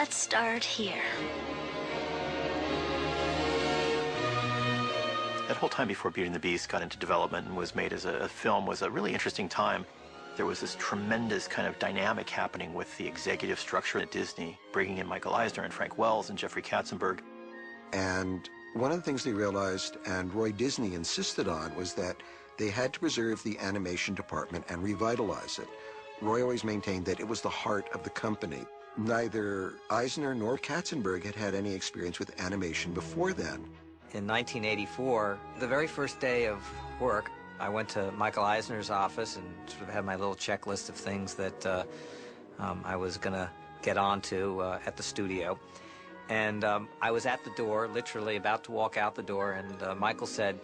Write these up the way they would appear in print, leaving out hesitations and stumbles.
Let's start here. That whole time before Beauty and the Beast got into development and was made as a film was a really interesting time. There was this tremendous kind of dynamic happening with the executive structure at Disney, bringing in Michael Eisner and Frank Wells and Jeffrey Katzenberg. And one of the things they realized, and Roy Disney insisted on, was that they had to preserve the animation department and revitalize it. Roy always maintained that it was the heart of the company. Neither Eisner nor Katzenberg had had any experience with animation before then. In 1984, the very first day of work, I went to Michael Eisner's office and sort of had my little checklist of things that I was going to get onto at the studio. And I was at the door, literally about to walk out the door, and Michael said,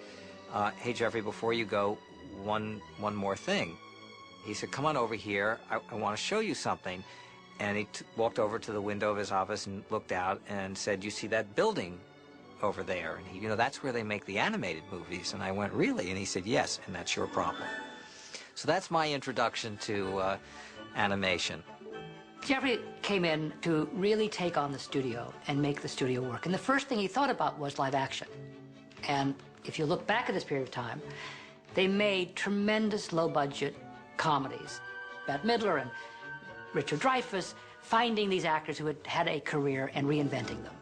hey, Jeffrey, before you go, one more thing. He said, come on over here. I want to show you something. And he walked over to the window of his office and looked out and said, you see that building over there? And he, that's where they make the animated movies. And I went, really? And he said, yes, and that's your problem. So that's my introduction to animation. Jeffrey came in to really take on the studio and make the studio work. And the first thing he thought about was live action. And if you look back at this period of time, they made tremendous low-budget comedies. Bette Midler and Richard Dreyfuss, finding these actors who had had a career and reinventing them.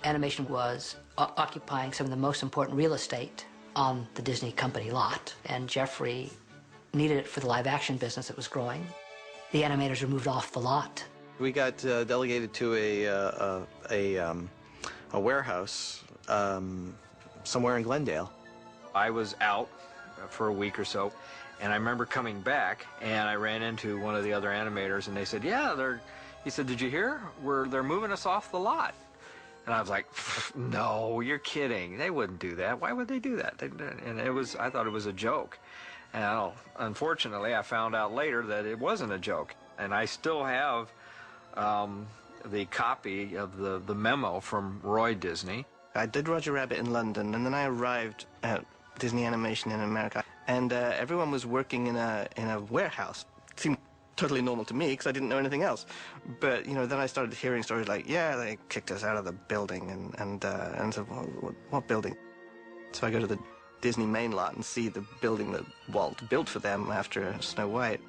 Animation was occupying some of the most important real estate on the Disney company lot, and Jeffrey needed it for the live action business that was growing. The animators were moved off the lot. We got delegated to a warehouse somewhere in Glendale. I was out for a week or so, and I remember coming back, and I ran into one of the other animators, and they said, yeah, he said, did you hear? They're moving us off the lot. And I was like, no, you're kidding. They wouldn't do that. Why would they do that? And I thought it was a joke. And unfortunately, I found out later that it wasn't a joke. And I still have the copy of the memo from Roy Disney. I did Roger Rabbit in London, and then I arrived at Disney Animation in America. And everyone was working in a warehouse. It seemed totally normal to me because I didn't know anything else. But then I started hearing stories like, yeah, they kicked us out of the building, and so what building? So I go to the Disney main lot and see the building that Walt built for them after Snow White.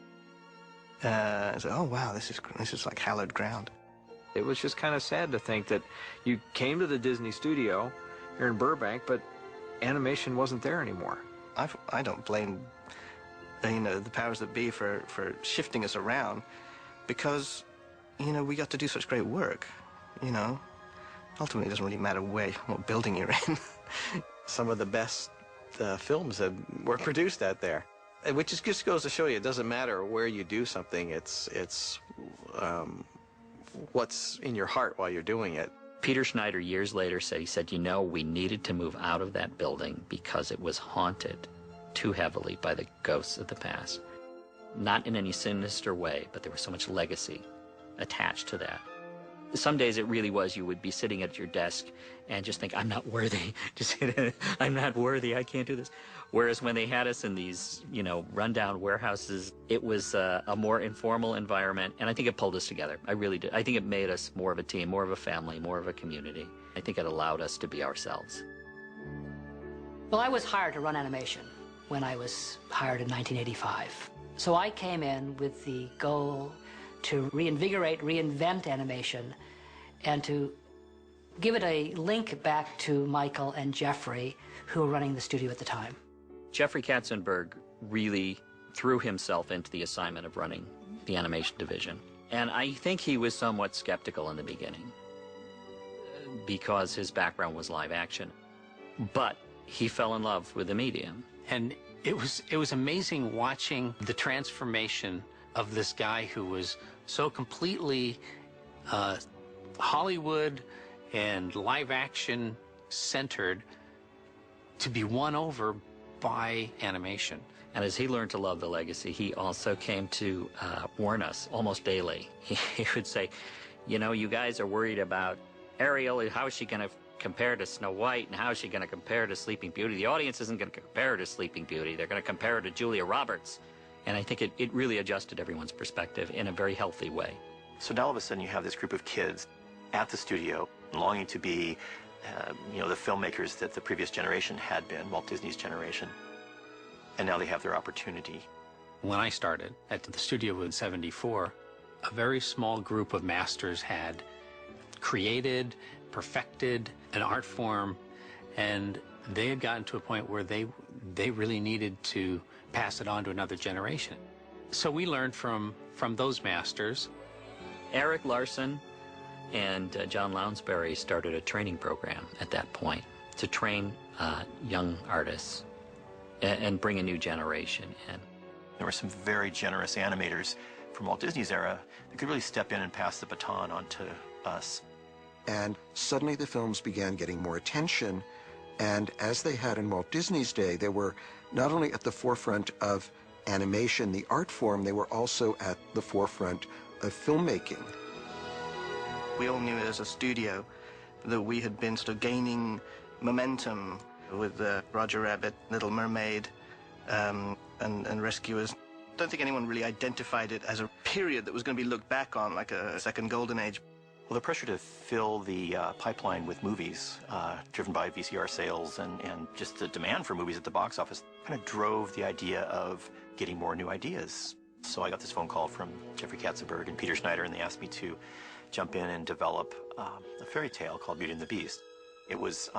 I said, oh wow, this is like hallowed ground. It was just kind of sad to think that you came to the Disney studio here in Burbank, but animation wasn't there anymore. I don't blame the powers that be for shifting us around, because we got to do such great work. Ultimately it doesn't really matter what building you're in. Some of the best films that were produced out there, which just goes to show you it doesn't matter where you do something. It's what's in your heart while you're doing it. Peter Schneider years later said, we needed to move out of that building because it was haunted too heavily by the ghosts of the past. Not in any sinister way, but there was so much legacy attached to that. Some days it really was, you would be sitting at your desk and just think, I'm not worthy. I'm not worthy, I can't do this. Whereas when they had us in these, rundown warehouses, it was a more informal environment, and I think it pulled us together. I really did. I think it made us more of a team, more of a family, more of a community. I think it allowed us to be ourselves. Well, I was hired to run animation when I was hired in 1985. So I came in with the goal to reinvigorate, reinvent animation, and to give it a link back to Michael and Jeffrey, who were running the studio at the time. Jeffrey Katzenberg really threw himself into the assignment of running the animation division. And I think he was somewhat skeptical in the beginning because his background was live action. But he fell in love with the medium. And it was amazing watching the transformation of this guy who was so completely Hollywood and live action centered to be won over by animation. And as he learned to love the legacy, he also came to warn us almost daily. He would say, you guys are worried about Ariel. How is she going to compare to Snow White, and how is she going to compare to Sleeping Beauty? The audience isn't going to compare her to Sleeping Beauty. They're going to compare her to Julia Roberts. And I think it really adjusted everyone's perspective in a very healthy way. So now all of a sudden you have this group of kids at the studio, longing to be, the filmmakers that the previous generation had been, Walt Disney's generation. And now they have their opportunity. When I started at the studio in '74, a very small group of masters had created, perfected an art form, and they had gotten to a point where they really needed to pass it on to another generation. So we learned from those masters. Eric Larson and John Lounsbury started a training program at that point to train young artists and bring a new generation in. There were some very generous animators from Walt Disney's era that could really step in and pass the baton on to us. And suddenly the films began getting more attention, and as they had in Walt Disney's day, they were not only at the forefront of animation, the art form, they were also at the forefront of filmmaking. We all knew as a studio that we had been sort of gaining momentum with Roger Rabbit, Little Mermaid, and Rescuers. I don't think anyone really identified it as a period that was going to be looked back on like a second golden age. Well, the pressure to fill the pipeline with movies, driven by VCR sales and just the demand for movies at the box office, kind of drove the idea of getting more new ideas. So I got this phone call from Jeffrey Katzenberg and Peter Schneider, and they asked me to jump in and develop a fairy tale called Beauty and the Beast. It was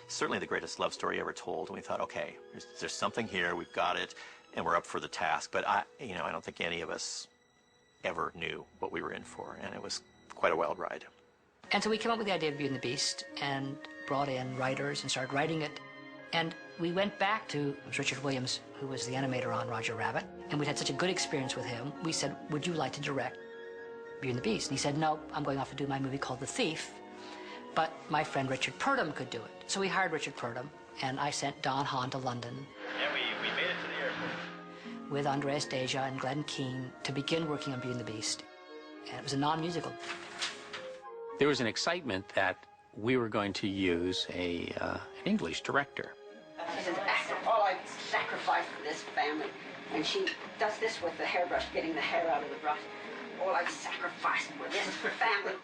certainly the greatest love story ever told, and we thought, okay, there's something here, we've got it, and we're up for the task. But I don't think any of us ever knew what we were in for, and it was quite a wild ride. And so we came up with the idea of Beauty and the Beast and brought in writers and started writing it. And we went back to Richard Williams, who was the animator on Roger Rabbit, and we'd had such a good experience with him. We said, would you like to direct Beauty and the Beast? And he said, no, I'm going off to do my movie called The Thief, but my friend Richard Purdom could do it. So we hired Richard Purdom, and I sent Don Hahn to London. And we made it to the airport. With Andreas Deja and Glenn Keane to begin working on Beauty and the Beast. And it was a non-musical. There was an excitement that we were going to use an English director. She says, after all I've sacrificed for this family, and she does this with the hairbrush, getting the hair out of the brush. All I've sacrificed for this family.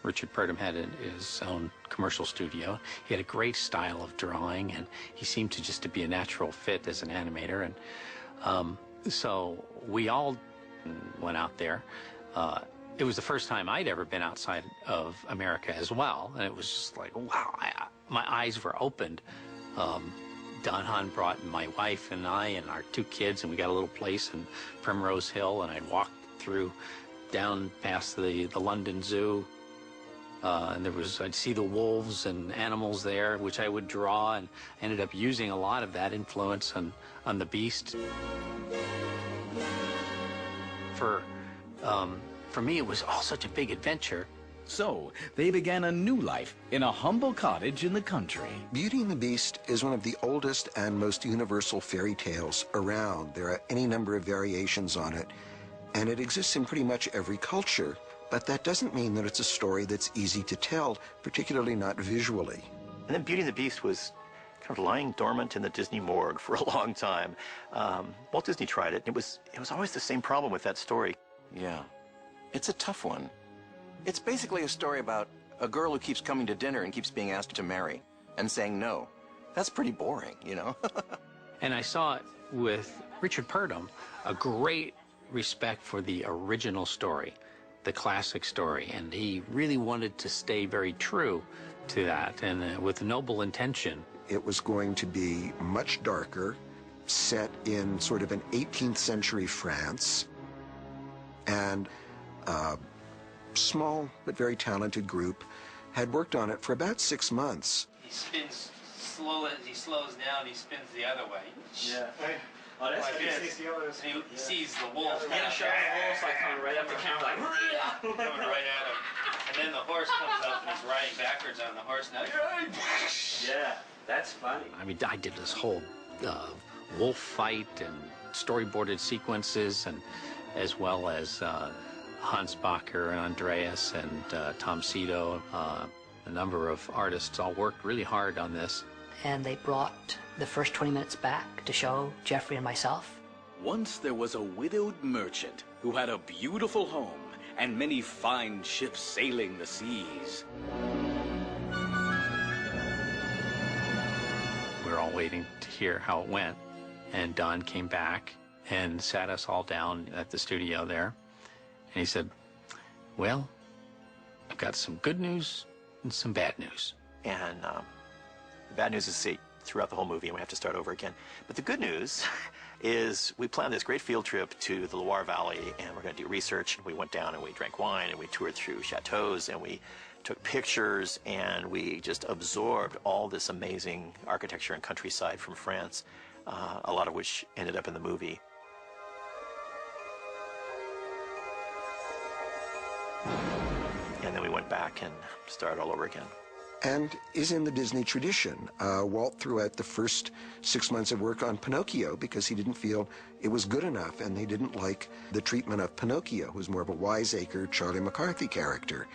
Richard Purdom had his own commercial studio. He had a great style of drawing, and he seemed to be a natural fit as an animator. And so we all went out there. It was the first time I'd ever been outside of America as well, and it was just like, wow, my eyes were opened. Don Hahn brought my wife and I and our 2 kids, and we got a little place in Primrose Hill, and I'd walk through down past the London Zoo, and I'd see the wolves and animals there, which I would draw, and ended up using a lot of that influence on the Beast. For me, it was all such a big adventure. So, they began a new life in a humble cottage in the country. Beauty and the Beast is one of the oldest and most universal fairy tales around. There are any number of variations on it, and it exists in pretty much every culture. But that doesn't mean that it's a story that's easy to tell, particularly not visually. And then Beauty and the Beast was kind of lying dormant in the Disney morgue for a long time. Walt Disney tried it. It was always the same problem with that story. Yeah. It's a tough one. It's basically a story about a girl who keeps coming to dinner and keeps being asked to marry and saying no. That's pretty boring, you know? And I saw it with Richard Purdom, a great respect for the original story, the classic story, and he really wanted to stay very true to that, and with noble intention. It was going to be much darker, set in sort of an 18th century France, and a small but very talented group had worked on it for about 6 months. He spins slowly. As he slows down, he spins the other way. Yeah. Oh, that's like this. He sees the wolf. Yeah, show the wolf, like coming right up the camera, like coming right at him. And then the horse comes up and he's riding backwards on the horse. Now, yeah, that's funny. I mean, I did this whole wolf fight and storyboarded sequences, and as well as Hans Bacher and Andreas and Tom Cito, a number of artists all worked really hard on this. And they brought the first 20 minutes back to show Jeffrey and myself. Once there was a widowed merchant who had a beautiful home and many fine ships sailing the seas. We were all waiting to hear how it went, and Don came back and sat us all down at the studio there, and he said, well, I've got some good news and some bad news. And the bad news is, see, throughout the whole movie, and we have to start over again. But the good news is we planned this great field trip to the Loire Valley, and we're going to do research. We went down and we drank wine, and we toured through chateaus, and we took pictures, and we just absorbed all this amazing architecture and countryside from France, a lot of which ended up in the movie. And then we went back and started all over again. And is in the Disney tradition. Walt threw out the first 6 months of work on Pinocchio because he didn't feel it was good enough, and they didn't like the treatment of Pinocchio, who was more of a wiseacre, Charlie McCarthy character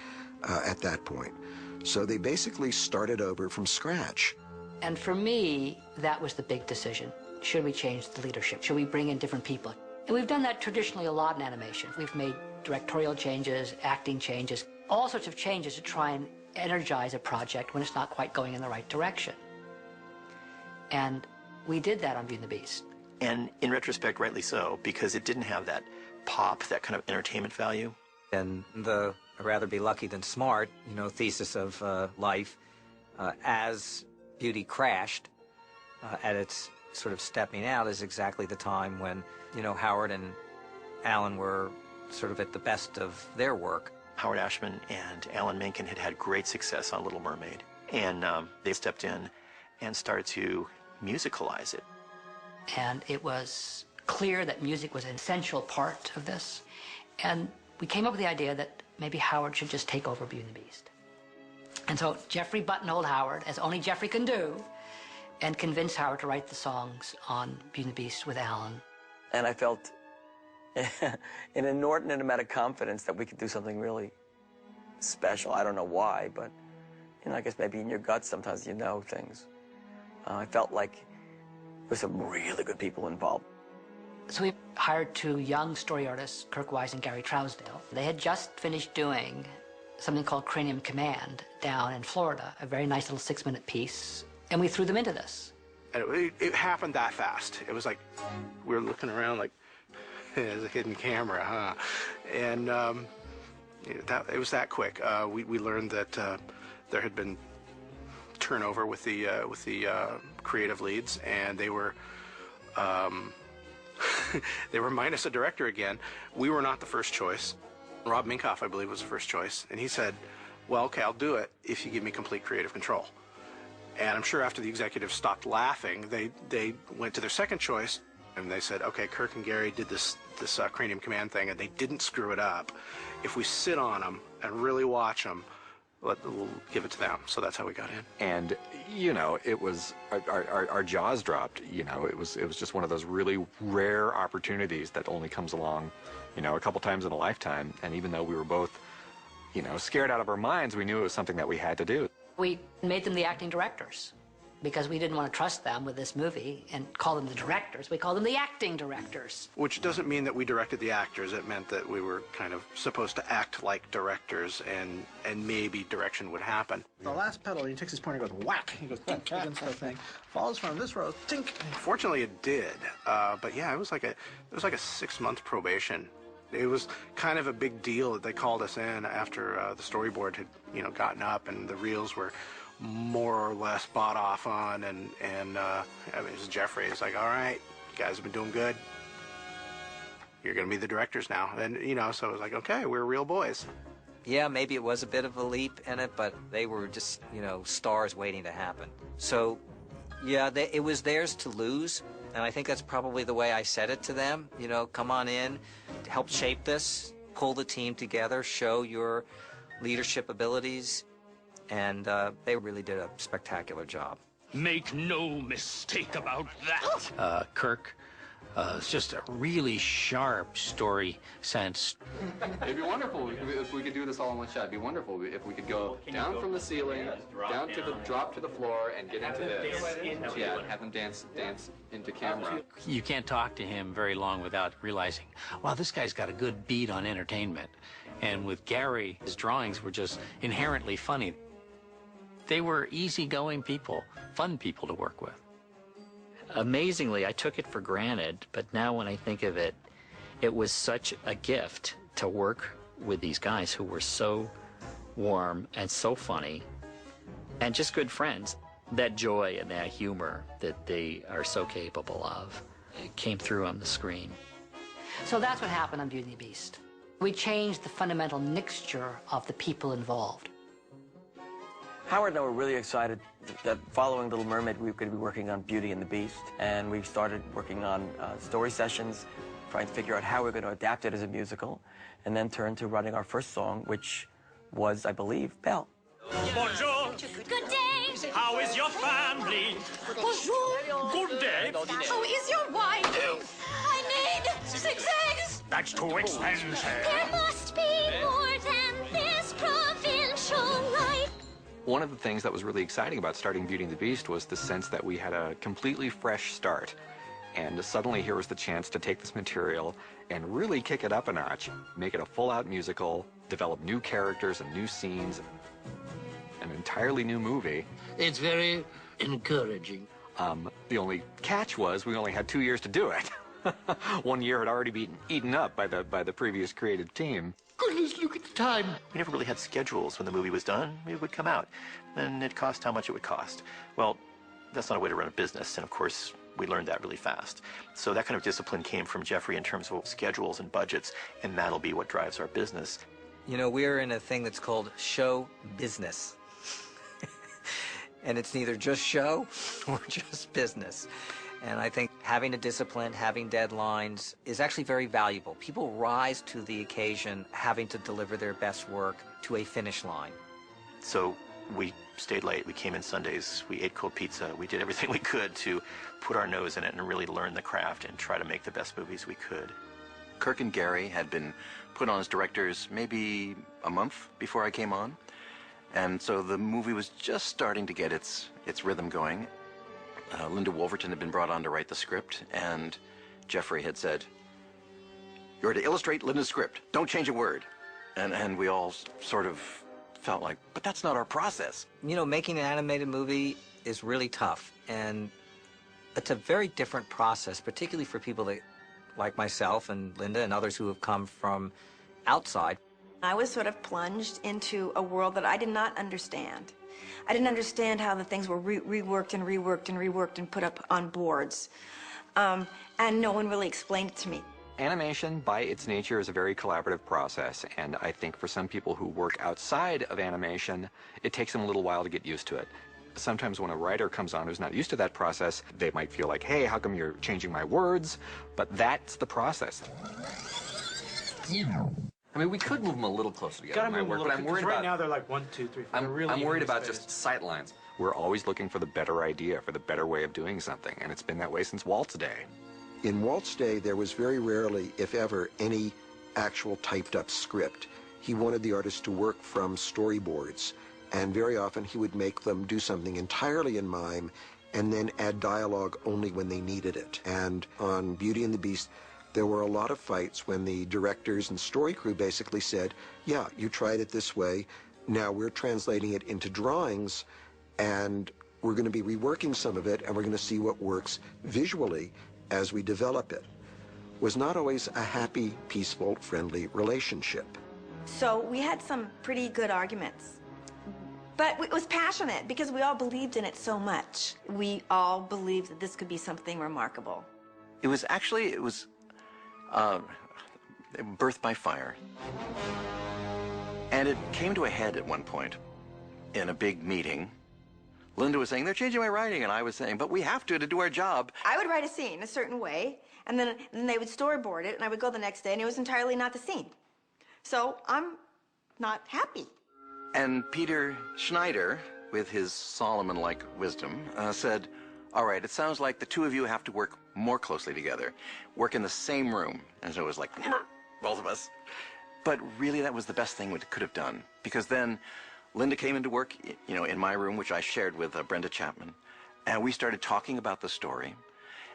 at that point. So they basically started over from scratch. And for me, that was the big decision. Should we change the leadership? Should we bring in different people? And we've done that traditionally a lot in animation. We've made directorial changes, acting changes, all sorts of changes to try and energize a project when it's not quite going in the right direction. And we did that on Beauty and the Beast. And in retrospect, rightly so, because it didn't have that pop, that kind of entertainment value. And the rather be lucky than smart, thesis of life, as Beauty crashed at its sort of stepping out is exactly the time when, Howard and Alan were sort of at the best of their work. Howard Ashman and Alan Menken had had great success on Little Mermaid, and they stepped in and started to musicalize it. And it was clear that music was an essential part of this. And we came up with the idea that maybe Howard should just take over Beauty and the Beast. And so Jeffrey buttonholed Howard, as only Jeffrey can do, and convinced Howard to write the songs on Beauty and the Beast with Alan. And I felt an inordinate amount of confidence that we could do something really special. I don't know why, but I guess maybe in your gut sometimes you know things. I felt like there were some really good people involved. So we hired two young story artists, Kirk Wise and Gary Trousdale. They had just finished doing something called Cranium Command down in Florida, a very nice little 6-minute piece, and we threw them into this. And it happened that fast. It was like we were looking around like, there's a hidden camera, huh? And it was that quick. We learned that there had been turnover with the creative leads, and they were they were minus a director again. We were not the first choice. Rob Minkoff, I believe, was the first choice, and he said, "Well, okay, I'll do it if you give me complete creative control." And I'm sure after the executives stopped laughing, they went to their second choice. And they said, okay, Kirk and Gary did this Cranium Command thing, and they didn't screw it up. If we sit on them and really watch them, we'll give it to them. So that's how we got in. And, it was, our jaws dropped. It was just one of those really rare opportunities that only comes along, a couple times in a lifetime. And even though we were both, scared out of our minds, we knew it was something that we had to do. We made them the acting directors, because we didn't want to trust them with this movie and call them the directors. We called them the acting directors. Which doesn't mean that we directed the actors. It meant that we were kind of supposed to act like directors, and maybe direction would happen. The last pedal, he takes his pointer and goes whack. He goes tink against the thing. Falls from this row, tink. Fortunately, it did. But yeah, it was like a 6-month probation. It was kind of a big deal that they called us in after the storyboard had gotten up and the reels were more or less bought off on, and it was Jeffrey. It's like, all right, you guys have been doing good. You're going to be the directors now. And, so it was like, okay, we're real boys. Yeah, maybe it was a bit of a leap in it, but they were just, stars waiting to happen. So, yeah, it was theirs to lose, and I think that's probably the way I said it to them. Come on in, help shape this, pull the team together, show your leadership abilities. And they really did a spectacular job. Make no mistake about that. Kirk is just a really sharp story sense. It'd be wonderful if we could do this all in one shot. It'd be wonderful if we could go down from the ceiling, down to the drop to the floor, and get into this. Yeah, have them dance into camera. You can't talk to him very long without realizing, wow, this guy's got a good beat on entertainment. And with Gary, his drawings were just inherently funny. They were easygoing people, fun people to work with. Amazingly, I took it for granted, but now when I think of it, it was such a gift to work with these guys who were so warm and so funny and just good friends. That joy and that humor that they are so capable of, it came through on the screen. So that's what happened on Beauty and the Beast. We changed the fundamental mixture of the people involved. Howard and I were really excited that following Little Mermaid, we were going to be working on Beauty and the Beast. And we started working on story sessions, trying to figure out how we're going to adapt it as a musical, and then turned to writing our first song, which was, I believe, Belle. Bonjour. Good day. How is your family? Bonjour. Good day. How is your wife? I need 6 eggs. That's too expensive. There must be more than this provincial life. One of the things that was really exciting about starting Beauty and the Beast was the sense that we had a completely fresh start. And suddenly here was the chance to take this material and really kick it up a notch, make it a full-out musical, develop new characters and new scenes, an entirely new movie. It's very encouraging. The only catch was we only had 2 years to do it. 1 year had already been eaten up by the previous creative team. Goodness, look at the time. We never really had schedules when the movie was done. It would come out, and it cost how much it would cost. Well, that's not a way to run a business, and of course, we learned that really fast. So that kind of discipline came from Jeffrey in terms of schedules and budgets, and that'll be what drives our business. You know, we're in a thing that's called show business. And it's neither just show or just business. And I think having a discipline, having deadlines is actually very valuable. People rise to the occasion having to deliver their best work to a finish line. So we stayed late. We came in Sundays. We ate cold pizza. We did everything we could to put our nose in it and really learn the craft and try to make the best movies we could. Kirk and Gary had been put on as directors maybe a month before I came on. And so the movie was just starting to get its rhythm going. Linda Wolverton had been brought on to write the script, and Jeffrey had said, "You're to illustrate Linda's script. Don't change a word." And we all sort of felt like, but that's not our process. You know, making an animated movie is really tough, and it's a very different process, particularly for people that, like myself and Linda and others who have come from outside. I was sort of plunged into a world that I did not understand. I didn't understand how the things were reworked and reworked and reworked and put up on boards. And no one really explained it to me. Animation, by its nature, is a very collaborative process, and I think for some people who work outside of animation, it takes them a little while to get used to it. Sometimes when a writer comes on who's not used to that process, they might feel like, hey, how come you're changing my words? But that's the process. I mean, we could move them a little closer together. Gotta move them a little, but I'm worried right about. now they're like 1, 2, 3, 4. I'm worried about just sight lines. We're always looking for the better idea, for the better way of doing something, and it's been that way since Walt's day. In Walt's day, there was very rarely, if ever, any actual typed-up script. He wanted the artist to work from storyboards, and very often he would make them do something entirely in mime and then add dialogue only when they needed it. And on Beauty and the Beast, there were a lot of fights when the directors and story crew basically said, yeah, you tried it this way, now we're translating it into drawings, and we're going to be reworking some of it, and we're going to see what works visually as we develop it. Was not always a happy, peaceful, friendly relationship. So we had some pretty good arguments. But it was passionate because we all believed in it so much. We all believed that this could be something remarkable. It was birthed by fire. And it came to a head at one point in a big meeting. Linda was saying, they're changing my writing, and I was saying, but we have to do our job. I would write a scene a certain way, and then they would storyboard it, and I would go the next day, and it was entirely not the scene. So I'm not happy. And Peter Schneider, with his Solomon-like wisdom, said, all right, it sounds like the two of you have to work more closely together, work in the same room. And so it was like, both of us. But really, that was the best thing we could have done, because then Linda came into work, in my room, which I shared with Brenda Chapman, and we started talking about the story.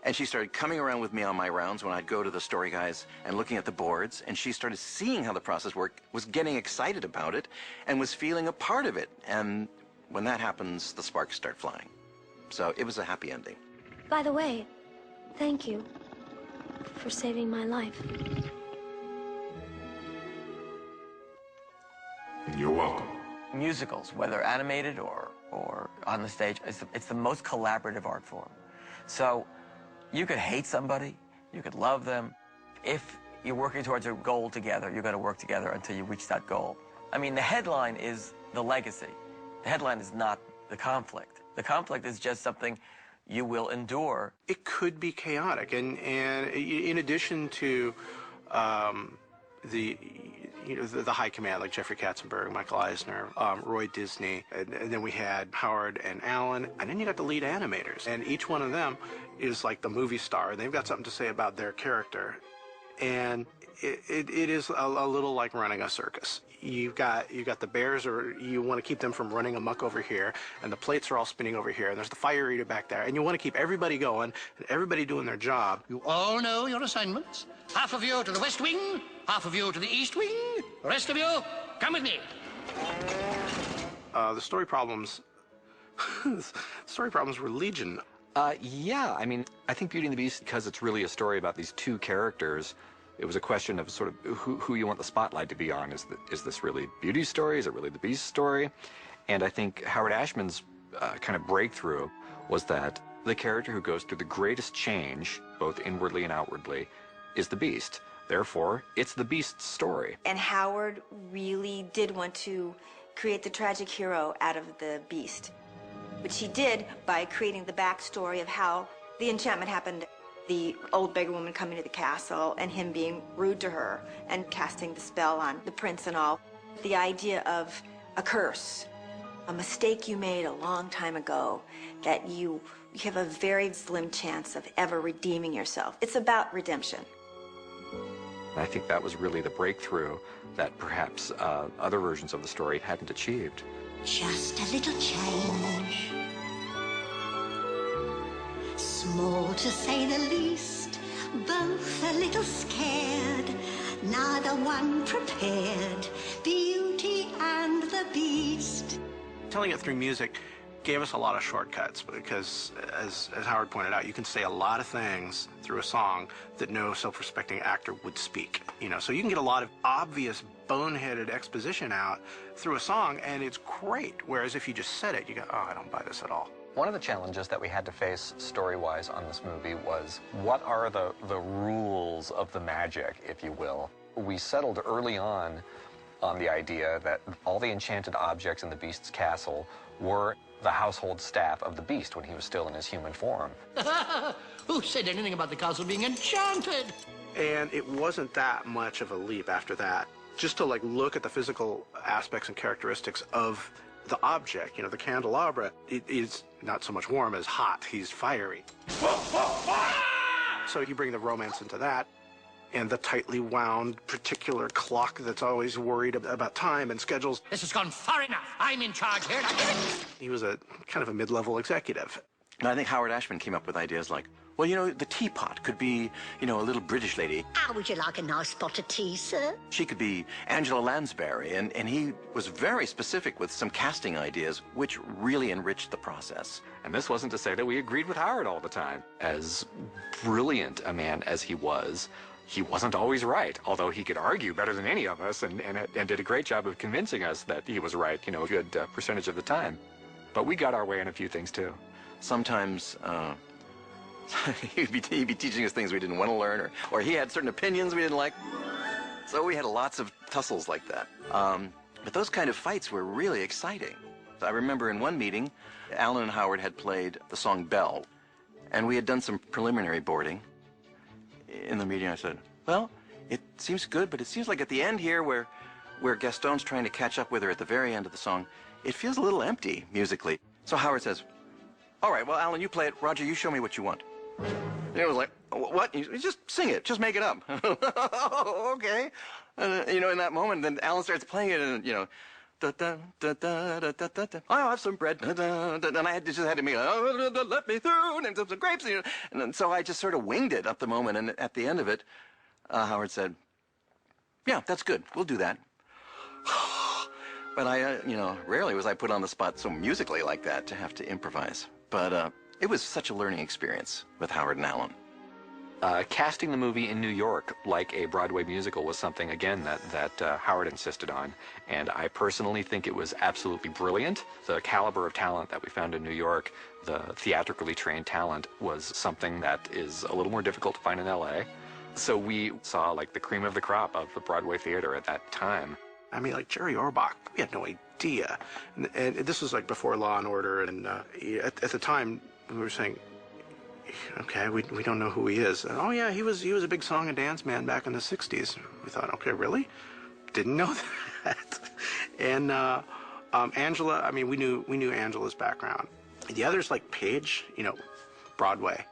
And she started coming around with me on my rounds when I'd go to the story guys and looking at the boards, and she started seeing how the process worked, was getting excited about it, and was feeling a part of it. And when that happens, the sparks start flying. So it was a happy ending. By the way, thank you for saving my life. You're welcome. Musicals, whether animated or on the stage, it's the most collaborative art form. So you could hate somebody, you could love them. If you're working towards a goal together, you're going to work together until you reach that goal. I mean, the headline is the legacy. The headline is not the conflict. The conflict is just something you will endure. It could be chaotic, and in addition to the high command like Jeffrey Katzenberg, Michael Eisner, Roy Disney, and then we had Howard and Alan, and then you got the lead animators, and each one of them is like the movie star. They've got something to say about their character, and it is a little like running a circus. You've got the bears, or you want to keep them from running amok over here, and the plates are all spinning over here, and there's the fire eater back there, and you want to keep everybody going and everybody doing their job. You all know your assignments. Half of you to the west wing, half of you to the east wing. The rest of you, come with me. The story problems, were legion. Yeah, I mean, I think Beauty and the Beast, because it's really a story about these two characters, it was a question of sort of who you want the spotlight to be on. Is this really Beauty's story? Is it really the Beast's story? And I think Howard Ashman's kind of breakthrough was that the character who goes through the greatest change, both inwardly and outwardly, is the Beast. Therefore, it's the Beast's story. And Howard really did want to create the tragic hero out of the Beast, which he did by creating the backstory of how the enchantment happened. The old beggar woman coming to the castle and him being rude to her and casting the spell on the prince and all. The idea of a curse, a mistake you made a long time ago that you have a very slim chance of ever redeeming yourself. It's about redemption. I think that was really the breakthrough that perhaps other versions of the story hadn't achieved. Just a little change. Small to say the least, both a little scared, neither one prepared, Beauty and the Beast. Telling it through music gave us a lot of shortcuts because, as Howard pointed out, you can say a lot of things through a song that no self-respecting actor would speak. So you can get a lot of obvious boneheaded exposition out through a song, and it's great. Whereas if you just said it, you go, oh, I don't buy this at all. One of the challenges that we had to face story-wise on this movie was what are the rules of the magic, if you will. We settled early on the idea that all the enchanted objects in the Beast's castle were the household staff of the Beast when he was still in his human form. Who said anything about the castle being enchanted? And it wasn't that much of a leap after that. Just to look at the physical aspects and characteristics of the object, the candelabra, it is not so much warm as hot. He's fiery. So you bring the romance into that, and the tightly wound particular clock that's always worried about time and schedules. This has gone far enough. I'm in charge here. He was a kind of a mid-level executive. And I think Howard Ashman came up with ideas like, well, the teapot could be, a little British lady. How would you like a nice pot of tea, sir? She could be Angela Lansbury, and he was very specific with some casting ideas, which really enriched the process. And this wasn't to say that we agreed with Howard all the time. As brilliant a man as he wasn't always right, although he could argue better than any of us and did a great job of convincing us that he was right, a good percentage of the time. But we got our way in a few things, too. Sometimes, he'd be teaching us things we didn't want to learn, or he had certain opinions we didn't like. So we had lots of tussles like that. But those kind of fights were really exciting. I remember in one meeting, Alan and Howard had played the song Belle, and we had done some preliminary boarding. In the meeting, I said, well, it seems good, but it seems like at the end here where Gaston's trying to catch up with her at the very end of the song, it feels a little empty musically. So Howard says, all right, well, Alan, you play it. Roger, you show me what you want. And it was like, what? You just sing it. Just make it up. Okay. In that moment, then Alan starts playing it, and, I'll have some bread. And I just had to make, let me through, and some grapes. And then, so I just sort of winged it up the moment. And at the end of it, Howard said, yeah, that's good. We'll do that. But I, rarely was I put on the spot so musically like that to have to improvise. But it was such a learning experience with Howard and Alan. Casting the movie in New York like a Broadway musical was something, again, that Howard insisted on. And I personally think it was absolutely brilliant. The caliber of talent that we found in New York, the theatrically trained talent, was something that is a little more difficult to find in L.A. So we saw like the cream of the crop of the Broadway theater at that time. I mean, like Jerry Orbach, we had no idea. And this was like before Law and Order. And at the time, we were saying, okay, we don't know who he is. And, oh yeah, he was a big song and dance man back in the 60s. We thought, okay, really? Didn't know that. And Angela, I mean, we knew Angela's background. The others, like Paige, Broadway.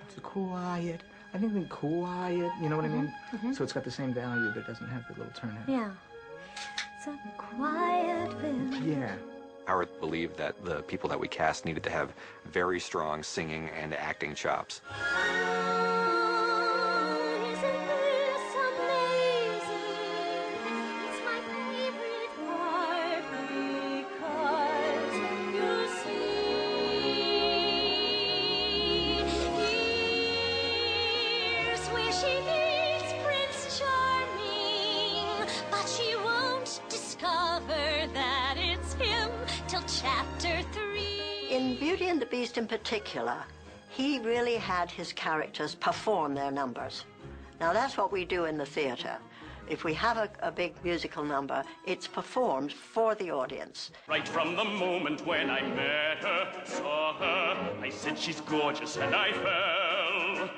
It's quiet. I think it's quiet. You know what I mean? So it's got the same value, but it doesn't have the little turn in it. Yeah. It's a quiet village. Yeah. Howard believed that the people that we cast needed to have very strong singing and acting chops. In Beauty and the Beast in particular, he really had his characters perform their numbers. Now that's what we do in the theater. If we have a big musical number, it's performed for the audience. Right from the moment when I met her, saw her, I said she's gorgeous and I fell.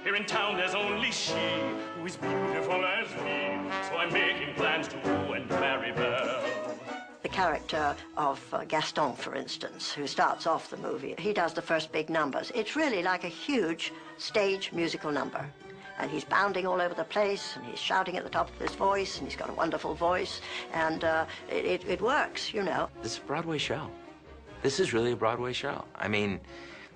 Here in town there's only she who is beautiful as me, so I'm making plans to woo and marry Belle. The character of Gaston, for instance, who starts off the movie, he does the first big numbers. It's really like a huge stage musical number. And he's bounding all over the place, and he's shouting at the top of his voice, and he's got a wonderful voice, and it works, you know. This is a Broadway show. This is really a Broadway show. I mean,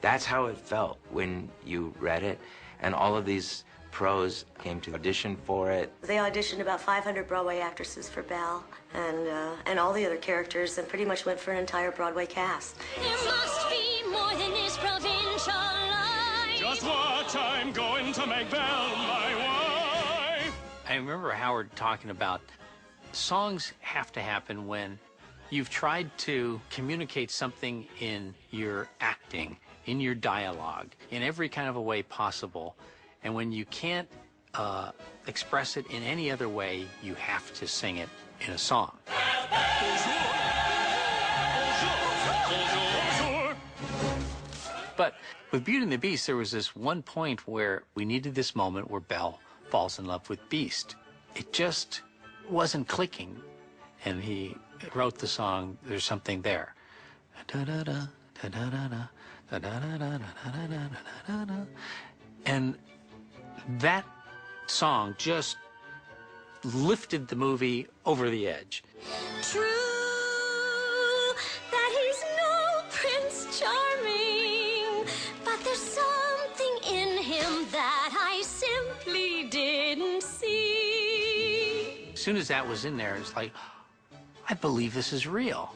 that's how it felt when you read it, and all of these pros came to audition for it. They auditioned about 500 Broadway actresses for Belle and all the other characters, and pretty much went for an entire Broadway cast. There must be more than this provincial life. Just what I'm going to make Belle my wife. I remember Howard talking about songs have to happen when you've tried to communicate something in your acting, in your dialogue, in every kind of a way possible. And when you can't express it in any other way, you have to sing it in a song. But with Beauty and the Beast, there was this one point where we needed this moment where Belle falls in love with Beast. It just wasn't clicking. And he wrote the song, There's Something There. And that song just lifted the movie over the edge. True that he's no Prince Charming, but there's something in him that I simply didn't see. As soon as that was in there, it's like, I believe this is real.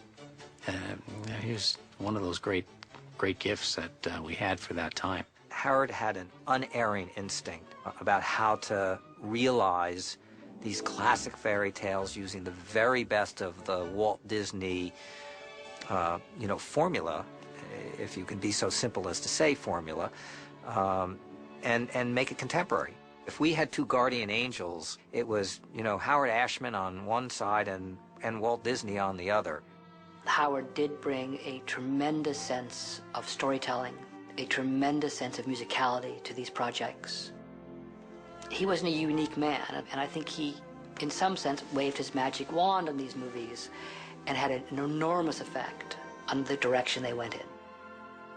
Here's one of those great gifts that we had for that time. Howard had an unerring instinct about how to realize these classic fairy tales using the very best of the Walt Disney, formula, if you can be so simple as to say formula, and make it contemporary. If we had two guardian angels, it was, Howard Ashman on one side and Walt Disney on the other. Howard did bring a tremendous sense of storytelling, a tremendous sense of musicality to these projects. He wasn't a unique man, and I think he, in some sense, waved his magic wand on these movies and had an enormous effect on the direction they went in.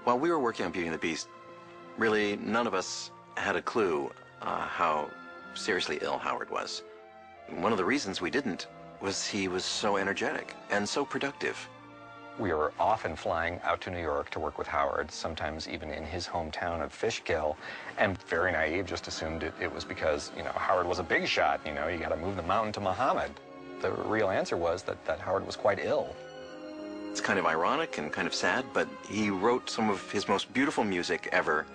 While we were working on Beauty and the Beast, really none of us had a clue how seriously ill Howard was. One of the reasons we didn't was he was so energetic and so productive. We were often flying out to New York to work with Howard, sometimes even in his hometown of Fishkill, and very naive, just assumed it was because, you know, Howard was a big shot, you know, you got to move the mountain to Muhammad. The real answer was that Howard was quite ill. It's kind of ironic and kind of sad, but he wrote some of his most beautiful music ever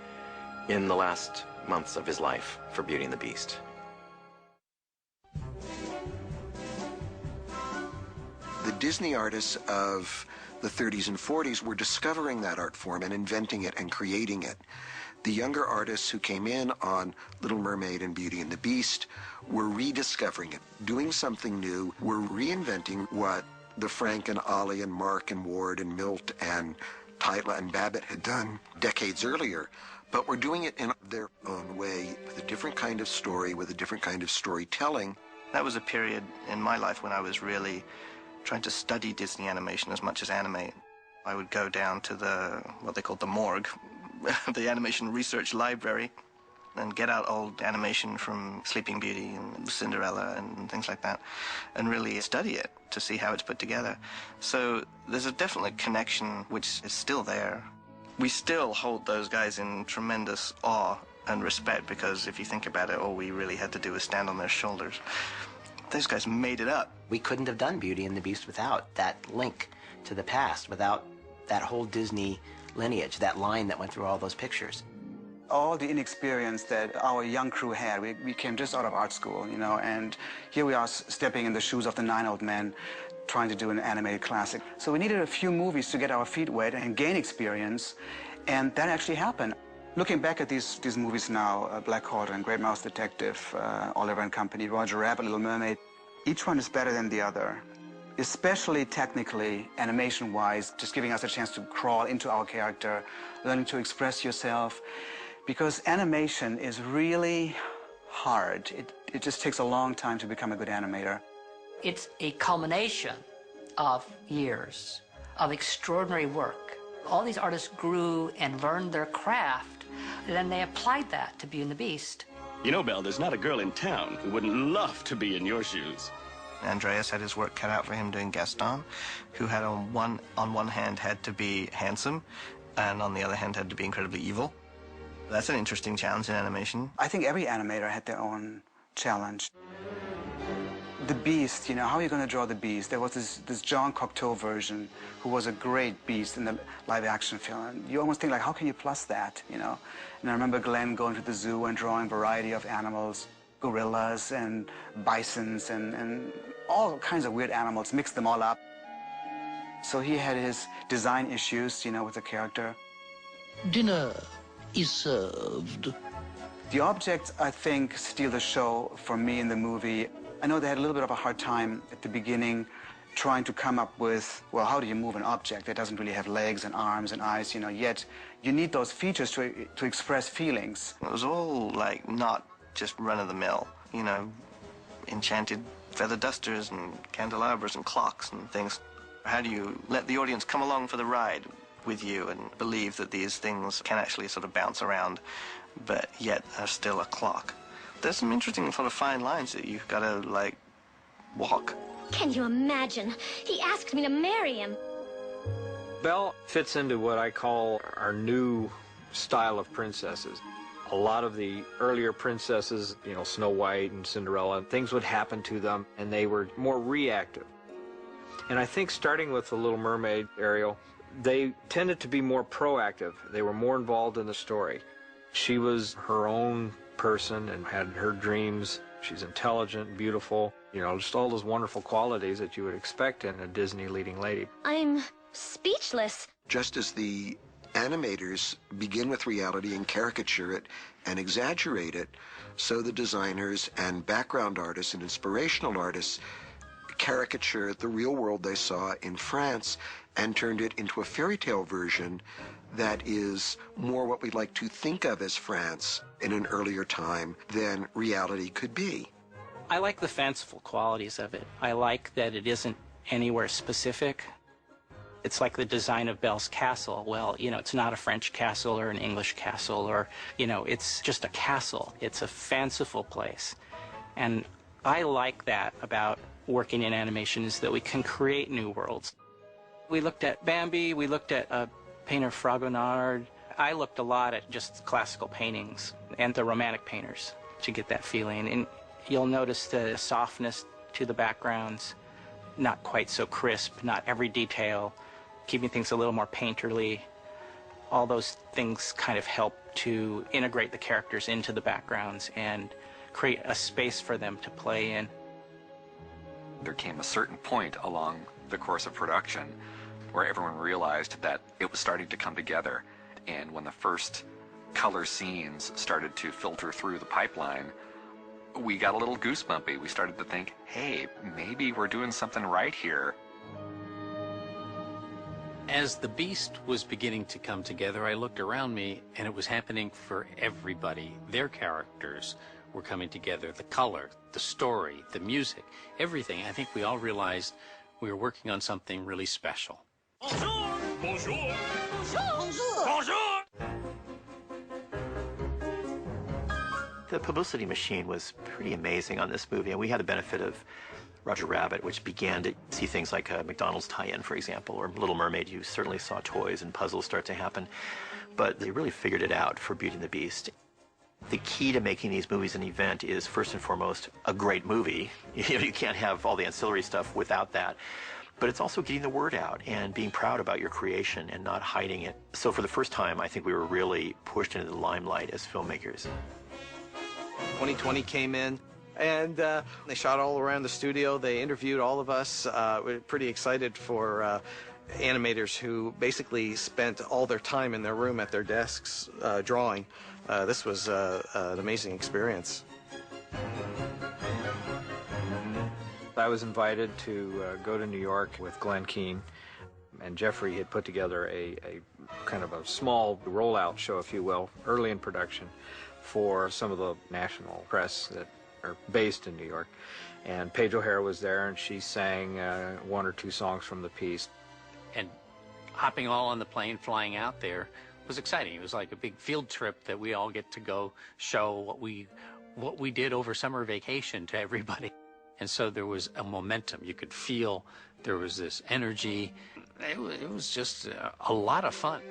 in the last months of his life for Beauty and the Beast. The Disney artists of the 30s and 40s were discovering that art form and inventing it and creating it. The younger artists who came in on Little Mermaid and Beauty and the Beast were rediscovering it, doing something new, were reinventing what the Frank and Ollie and Mark and Ward and Milt and Titla and Babbitt had done decades earlier, but were doing it in their own way, with a different kind of story, with a different kind of storytelling. That was a period in my life when I was really trying to study Disney animation as much as animate. I would go down to what they called the morgue, the animation research library, and get out old animation from Sleeping Beauty and Cinderella and things like that, and really study it to see how it's put together. So there's a definite connection which is still there. We still hold those guys in tremendous awe and respect, because if you think about it, all we really had to do was stand on their shoulders. Those guys made it up. We couldn't have done Beauty and the Beast without that link to the past, without that whole Disney lineage, that line that went through all those pictures. All the inexperience that our young crew had, we came just out of art school, you know, and here we are stepping in the shoes of the 9 old men trying to do an animated classic. So we needed a few movies to get our feet wet and gain experience, and that actually happened. Looking back at these movies now, Black Hawk and Great Mouse Detective, Oliver and Company, Roger Rabbit, Little Mermaid, each one is better than the other, especially technically, animation-wise, just giving us a chance to crawl into our character, learning to express yourself, because animation is really hard. It just takes a long time to become a good animator. It's a culmination of years of extraordinary work. All these artists grew and learned their craft, and then they applied that to Beauty and the Beast. You know, Belle, there's not a girl in town who wouldn't love to be in your shoes. Andreas had his work cut out for him doing Gaston, who had on one hand had to be handsome, and on the other hand had to be incredibly evil. That's an interesting challenge in animation. I think every animator had their own challenge. The Beast, you know, how are you going to draw the Beast? There was this Jean Cocteau version who was a great Beast in the live-action film. And you almost think, like, how can you plus that, you know? And I remember Glenn going to the zoo and drawing a variety of animals, gorillas and bisons and all kinds of weird animals, mixed them all up. So he had his design issues, you know, with the character. Dinner is served. The objects, I think, steal the show for me in the movie. I know they had a little bit of a hard time at the beginning trying to come up with, well, how do you move an object that doesn't really have legs and arms and eyes, you know, yet you need those features to express feelings. It was all, like, not just run-of-the-mill, you know, enchanted feather dusters and candelabras and clocks and things. How do you let the audience come along for the ride with you and believe that these things can actually sort of bounce around, but yet are still a clock? There's some interesting sort of fine lines that you've got to, like, walk. Can you imagine? He asked me to marry him. Belle fits into what I call our new style of princesses. A lot of the earlier princesses, you know, Snow White and Cinderella, things would happen to them, and they were more reactive. And I think starting with The Little Mermaid, Ariel, they tended to be more proactive. They were more involved in the story. She was her own person and had her dreams. She's intelligent, beautiful, you know, just all those wonderful qualities that you would expect in a Disney leading lady. I'm speechless. Just as the animators begin with reality and caricature it and exaggerate it, so the designers and background artists and inspirational artists caricature the real world they saw in France and turned it into a fairy tale version that is more what we'd like to think of as France in an earlier time than reality could be. I like the fanciful qualities of it. I like that it isn't anywhere specific. It's like the design of Belle's castle. Well, you know, it's not a French castle or an English castle or, you know, it's just a castle. It's a fanciful place. And I like that about working in animation is that we can create new worlds. We looked at Bambi, we looked at a painter Fragonard. I looked a lot at just classical paintings and the romantic painters to get that feeling. And you'll notice the softness to the backgrounds, not quite so crisp, not every detail, keeping things a little more painterly. All those things kind of help to integrate the characters into the backgrounds and create a space for them to play in. There came a certain point along the course of production where everyone realized that it was starting to come together. And when the first color scenes started to filter through the pipeline, we got a little goosebumpy. We started to think, hey, maybe we're doing something right here. As the Beast was beginning to come together, I looked around me, and it was happening for everybody. Their characters were coming together. The color, the story, the music, everything. I think we all realized we were working on something really special. Bonjour! Bonjour! Bonjour! Bonjour! The publicity machine was pretty amazing on this movie, and we had the benefit of Roger Rabbit, which began to see things like a McDonald's tie-in, for example, or Little Mermaid. You certainly saw toys and puzzles start to happen, but they really figured it out for Beauty and the Beast. The key to making these movies an event is, first and foremost, a great movie. You can't have all the ancillary stuff without that. But it's also getting the word out and being proud about your creation and not hiding it. So for the first time, I think we were really pushed into the limelight as filmmakers. 2020 came in, and they shot all around the studio. They interviewed all of us. We're pretty excited for animators who basically spent all their time in their room at their desks drawing. This was an amazing experience. I was invited to go to New York with Glenn Keane, and Jeffrey had put together a kind of a small rollout show, if you will, early in production for some of the national press that are based in New York. And Paige O'Hara was there, and she sang one or two songs from the piece. And hopping all on the plane, flying out there was exciting. It was like a big field trip that we all get to go show what we did over summer vacation to everybody. And so there was a momentum. You could feel there was this energy. It was just a lot of fun.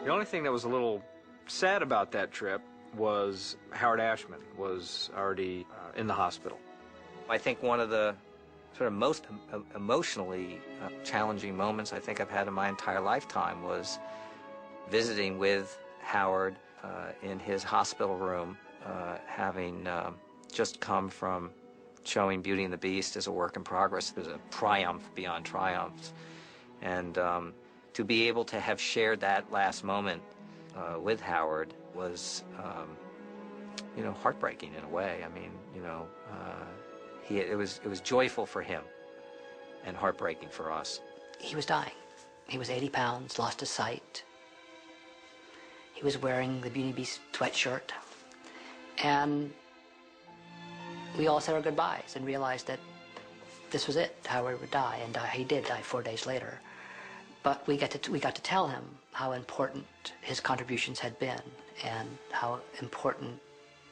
The only thing that was a little sad about that trip was Howard Ashman was already in the hospital. I think one of the sort of most emotionally challenging moments I think I've had in my entire lifetime was visiting with Howard in his hospital room, having just come from showing Beauty and the Beast as a work in progress. It was a triumph beyond triumphs. And to be able to have shared that last moment with Howard was, you know, heartbreaking in a way. I mean, you know, it was joyful for him and heartbreaking for us. He was dying. He was 80 pounds, lost his sight. He was wearing the Beauty and the Beast sweatshirt. And we all said our goodbyes and realized that this was it. Howard would die, and he did die 4 days later. But we got to tell him how important his contributions had been and how important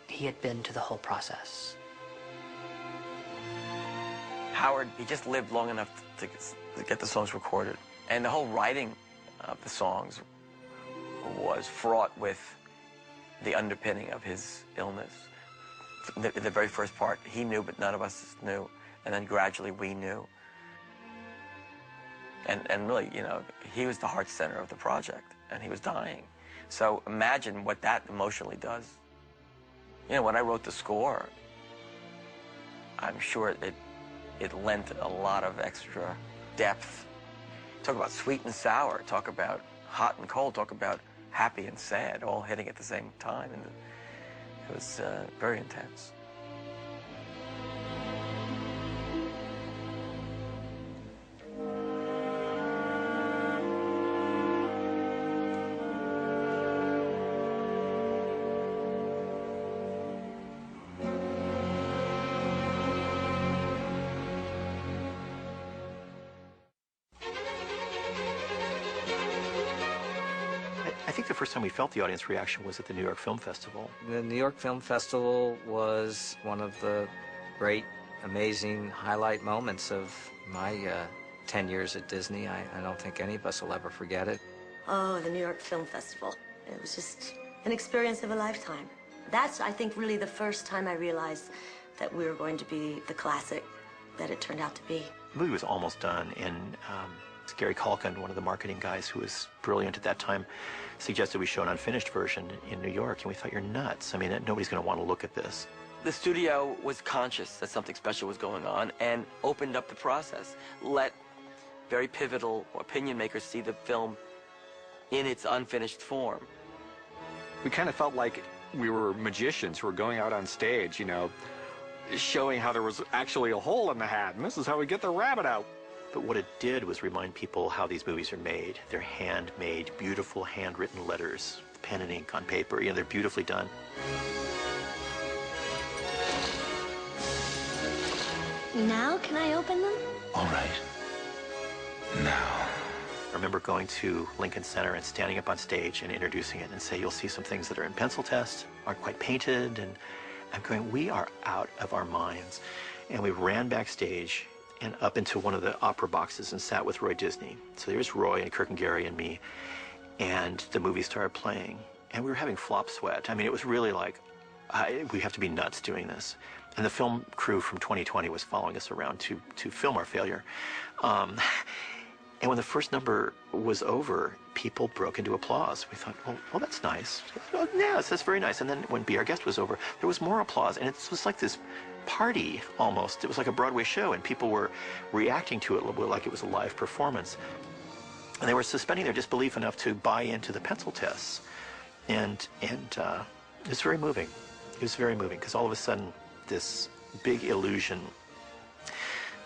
he had been to the whole process. Howard, he just lived long enough to get the songs recorded. And the whole writing of the songs was fraught with the underpinning of his illness. The very first part, he knew, but none of us knew. And then gradually we knew. And really, you know, he was the heart center of the project, and he was dying. So imagine what that emotionally does. You know, when I wrote the score, I'm sure it lent a lot of extra depth. Talk about sweet and sour, talk about hot and cold, talk about happy and sad, all hitting at the same time. And it was very intense. I think the first time we felt the audience reaction was at the New York Film Festival. The New York Film Festival was one of the great, amazing highlight moments of my 10 years at Disney. I don't think any of us will ever forget it. Oh, the New York Film Festival. It was just an experience of a lifetime. That's, I think, really the first time I realized that we were going to be the classic that it turned out to be. The movie was almost done, and Gary Culkin, one of the marketing guys who was brilliant at that time, suggested we show an unfinished version in New York, and we thought, you're nuts. I mean, nobody's going to want to look at this. The studio was conscious that something special was going on and opened up the process. Let very pivotal opinion makers see the film in its unfinished form. We kind of felt like we were magicians who were going out on stage, you know, showing how there was actually a hole in the hat, and this is how we get the rabbit out. But what it did was remind people how these movies are made. They're handmade, beautiful handwritten letters, pen and ink on paper. You know, they're beautifully done. Now can I open them? All right. Now. I remember going to Lincoln Center and standing up on stage and introducing it and say, you'll see some things that are in pencil test, aren't quite painted, and I'm going, we are out of our minds. And we ran backstage and up into one of the opera boxes and sat with Roy Disney. So there's Roy and Kirk and Gary and me, and the movie started playing, and we were having flop sweat. I mean, it was really like, we have to be nuts doing this. And the film crew from 2020 was following us around to film our failure. And when the first number was over, people broke into applause. We thought, well, that's nice. Oh, yes, that's very nice. And then when Be Our Guest was over, there was more applause. And it was like this party, almost. It was like a Broadway show, and people were reacting to it like it was a live performance. And they were suspending their disbelief enough to buy into the pencil tests. And it was very moving. It was very moving, because all of a sudden, this big illusion,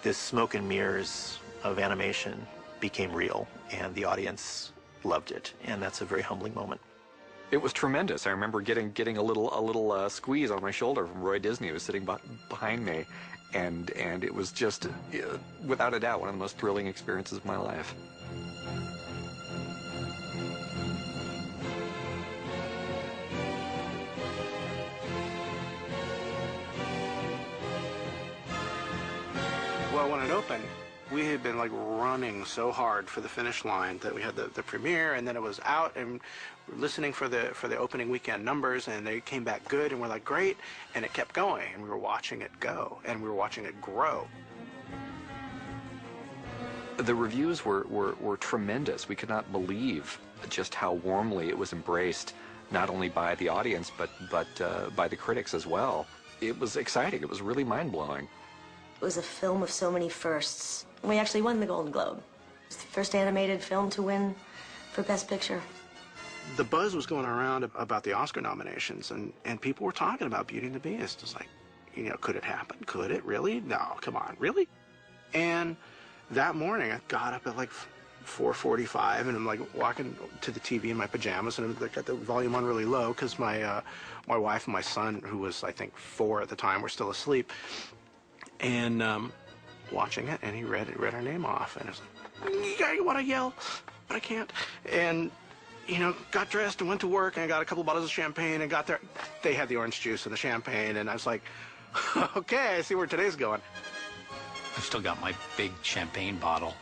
this smoke and mirrors of animation became real, and the audience loved it, and that's a very humbling moment. It was tremendous. I remember getting a little squeeze on my shoulder from Roy Disney, who was sitting behind me, and it was just, without a doubt, one of the most thrilling experiences of my life. Well, when it opened, we had been like running so hard for the finish line that we had the premiere, and then it was out, and we're listening for the opening weekend numbers, and they came back good, and we're like, great, and it kept going, and we were watching it go, and we were watching it grow. The reviews were tremendous. We could not believe just how warmly it was embraced, not only by the audience, but by the critics as well. It was exciting. It was really mind-blowing. It was a film of so many firsts. We actually won the Golden Globe. It was the first animated film to win for Best Picture. The buzz was going around about the Oscar nominations, and people were talking about Beauty and the Beast. It's like, you know, could it happen? Could it really? No, come on, really? And that morning, I got up at like 4:45, and I'm like walking to the TV in my pajamas, and I got the volume on really low because my wife and my son, who was I think 4 at the time, were still asleep. And watching it, and he read our name off, and I was like, I want to yell, but I can't. And, you know, got dressed and went to work, and I got a couple bottles of champagne, and got there. They had the orange juice and the champagne, and I was like, okay, I see where today's going. I've still got my big champagne bottle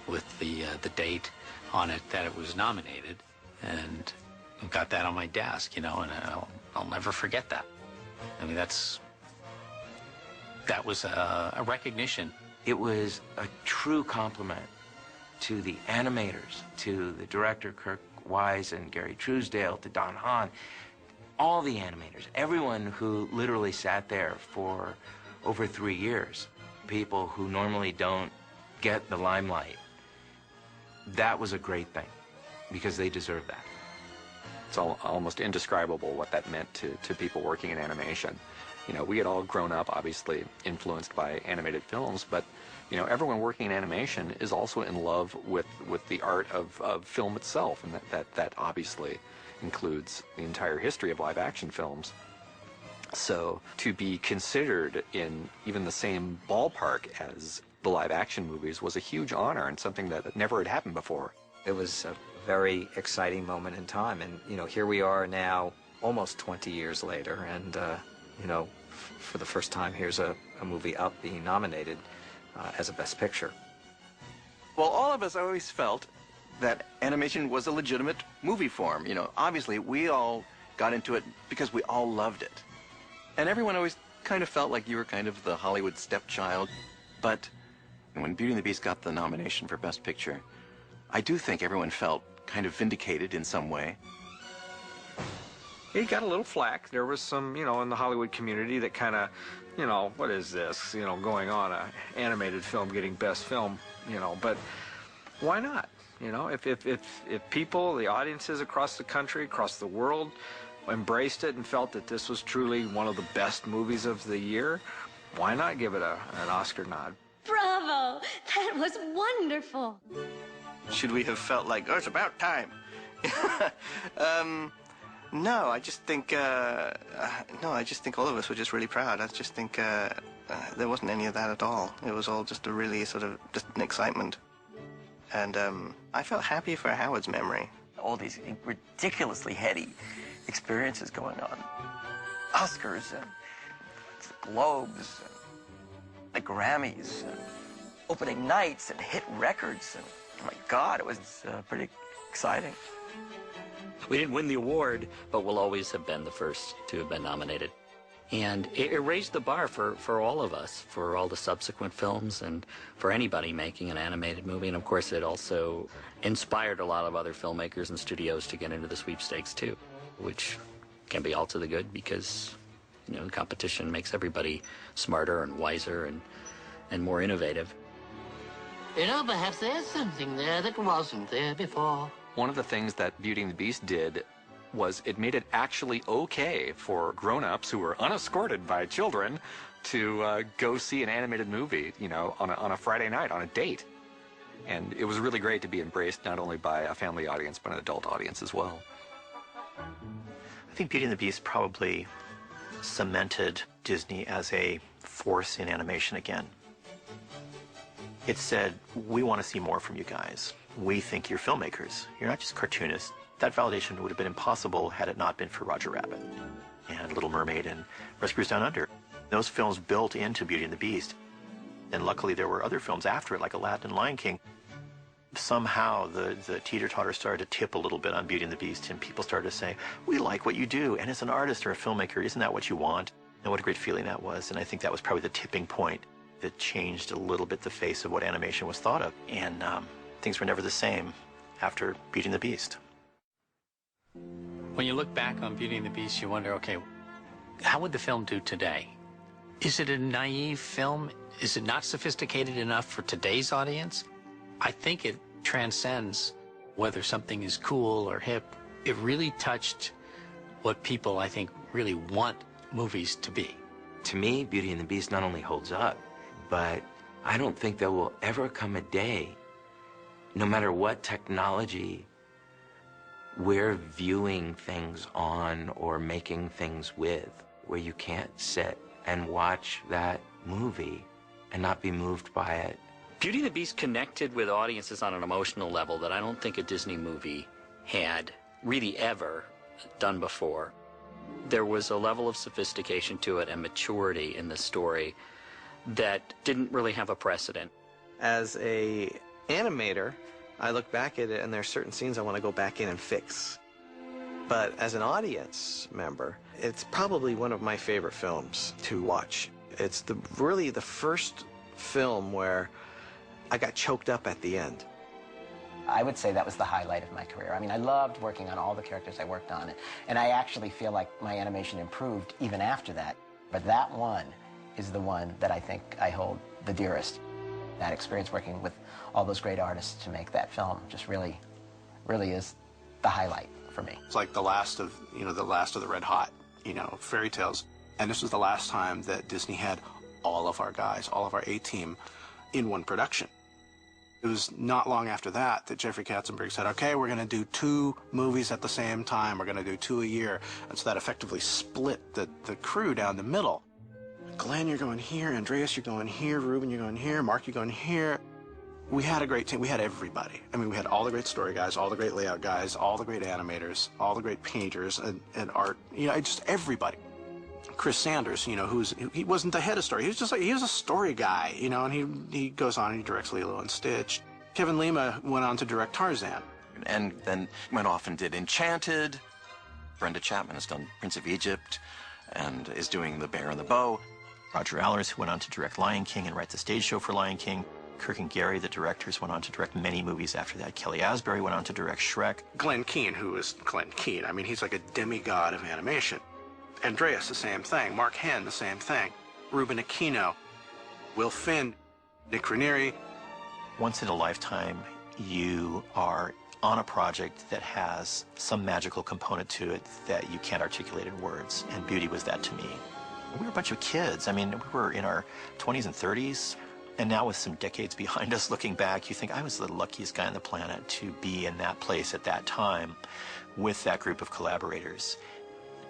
with the date on it that it was nominated, and I've got that on my desk, you know, and I'll never forget that. I mean, that was a recognition. It was a true compliment to the animators, to the director, Kirk Wise and Gary Truesdale, to Don Hahn, all the animators, everyone who literally sat there for over 3 years, people who normally don't get the limelight. That was a great thing, because they deserve that. It's almost indescribable what that meant to people working in animation. You know, we had all grown up, obviously, influenced by animated films, but, you know, everyone working in animation is also in love with the art of film itself, and that obviously includes the entire history of live-action films. So to be considered in even the same ballpark as the live-action movies was a huge honor and something that never had happened before. It was a Very exciting moment in time, and you know, here we are now, almost 20 years later, and you know, for the first time, here's a movie up being nominated as a Best Picture. Well, all of us always felt that animation was a legitimate movie form. You know, obviously, we all got into it because we all loved it. And everyone always kind of felt like you were kind of the Hollywood stepchild. But when Beauty and the Beast got the nomination for Best Picture, I do think everyone felt kind of vindicated in some way. He got a little flack. There was some, you know, in the Hollywood community that kind of, you know, what is this, you know, going on, a animated film getting Best Film, you know, but why not? You know, if people, the audiences across the country, across the world, embraced it and felt that this was truly one of the best movies of the year, why not give it an Oscar nod? Bravo! That was wonderful. Should we have felt like, oh, it's about time? No, I just think, all of us were just really proud. I just think there wasn't any of that at all. It was all just a really sort of, just an excitement. And I felt happy for Howard's memory. All these ridiculously heady experiences going on. Oscars and Globes, and the Grammys, and opening nights and hit records. And oh my God, it was pretty exciting. We didn't win the award, but we'll always have been the first to have been nominated. And it raised the bar for all of us, for all the subsequent films, and for anybody making an animated movie. And of course, it also inspired a lot of other filmmakers and studios to get into the sweepstakes too, which can be all to the good because, you know, the competition makes everybody smarter and wiser and more innovative. You know, perhaps there's something there that wasn't there before. One of the things that Beauty and the Beast did was it made it actually okay for grown-ups who were unescorted by children to go see an animated movie, you know, on a Friday night, on a date. And it was really great to be embraced not only by a family audience, but an adult audience as well. I think Beauty and the Beast probably cemented Disney as a force in animation again. It said, we want to see more from you guys. We think you're filmmakers. You're not just cartoonists. That validation would have been impossible had it not been for Roger Rabbit and Little Mermaid and Rescuers Down Under. Those films built into Beauty and the Beast. And luckily there were other films after it, like Aladdin and Lion King. Somehow the teeter-totter started to tip a little bit on Beauty and the Beast, and people started to say, we like what you do, and as an artist or a filmmaker, isn't that what you want? And what a great feeling that was, and I think that was probably the tipping point that changed a little bit the face of what animation was thought of. And things were never the same after Beauty and the Beast. When you look back on Beauty and the Beast, you wonder, okay, how would the film do today? Is it a naive film? Is it not sophisticated enough for today's audience? I think it transcends whether something is cool or hip. It really touched what people, I think, really want movies to be. To me, Beauty and the Beast not only holds up, but I don't think there will ever come a day, no matter what technology we're viewing things on or making things with, where you can't sit and watch that movie and not be moved by it. Beauty and the Beast connected with audiences on an emotional level that I don't think a Disney movie had really ever done before. There was a level of sophistication to it and maturity in the story that didn't really have a precedent. As a animator, I look back at it and there are certain scenes I want to go back in and fix. But as an audience member, it's probably one of my favorite films to watch. It's really the first film where I got choked up at the end. I would say that was the highlight of my career. I mean, I loved working on all the characters I worked on, and I actually feel like my animation improved even after that. But that one is the one that I think I hold the dearest. That experience working with all those great artists to make that film just really is the highlight for me. It's like the last of the Red Hot, fairy tales. And this was the last time that Disney had all of our guys, all of our A-team in one production. It was not long after that that Jeffrey Katzenberg said, okay, we're going to do 2 movies at the same time. We're going to do 2 a year. And so that effectively split the crew down the middle. Glenn, you're going here. Andreas, you're going here. Ruben, you're going here. Mark, you're going here. We had a great team. We had everybody. I mean, we had all the great story guys, all the great layout guys, all the great animators, all the great painters and art. You know, just everybody. Chris Sanders, you know, he wasn't the head of story. He was just like, he was a story guy, you know, and he goes on and he directs Lilo and Stitch. Kevin Lima went on to direct Tarzan. And then went off and did Enchanted. Brenda Chapman has done Prince of Egypt and is doing The Bear and the Bow. Roger Allers, who went on to direct Lion King and write the stage show for Lion King. Kirk and Gary, the directors, went on to direct many movies after that. Kelly Asbury went on to direct Shrek. Glenn Keane, who is Glenn Keane, I mean, he's like a demigod of animation. Andreas, the same thing. Mark Henn, the same thing. Ruben Aquino, Will Finn, Nick Ranieri. Once in a lifetime, you are on a project that has some magical component to it that you can't articulate in words, and Beauty was that to me. We were a bunch of kids. I mean, we were in our 20s and 30s, and now with some decades behind us, looking back, you think I was the luckiest guy on the planet to be in that place at that time with that group of collaborators.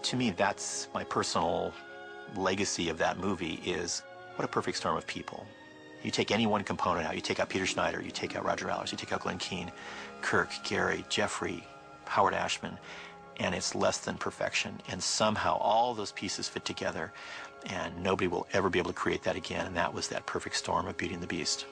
To me, that's my personal legacy of that movie, is what a perfect storm of people. You take any one component out, you take out Peter Schneider, you take out Roger Allers, you take out Glenn Keane, Kirk, Gary, Jeffrey, Howard Ashman, and it's less than perfection. And somehow all those pieces fit together, and nobody will ever be able to create that again, and that was that perfect storm of Beauty and the Beast.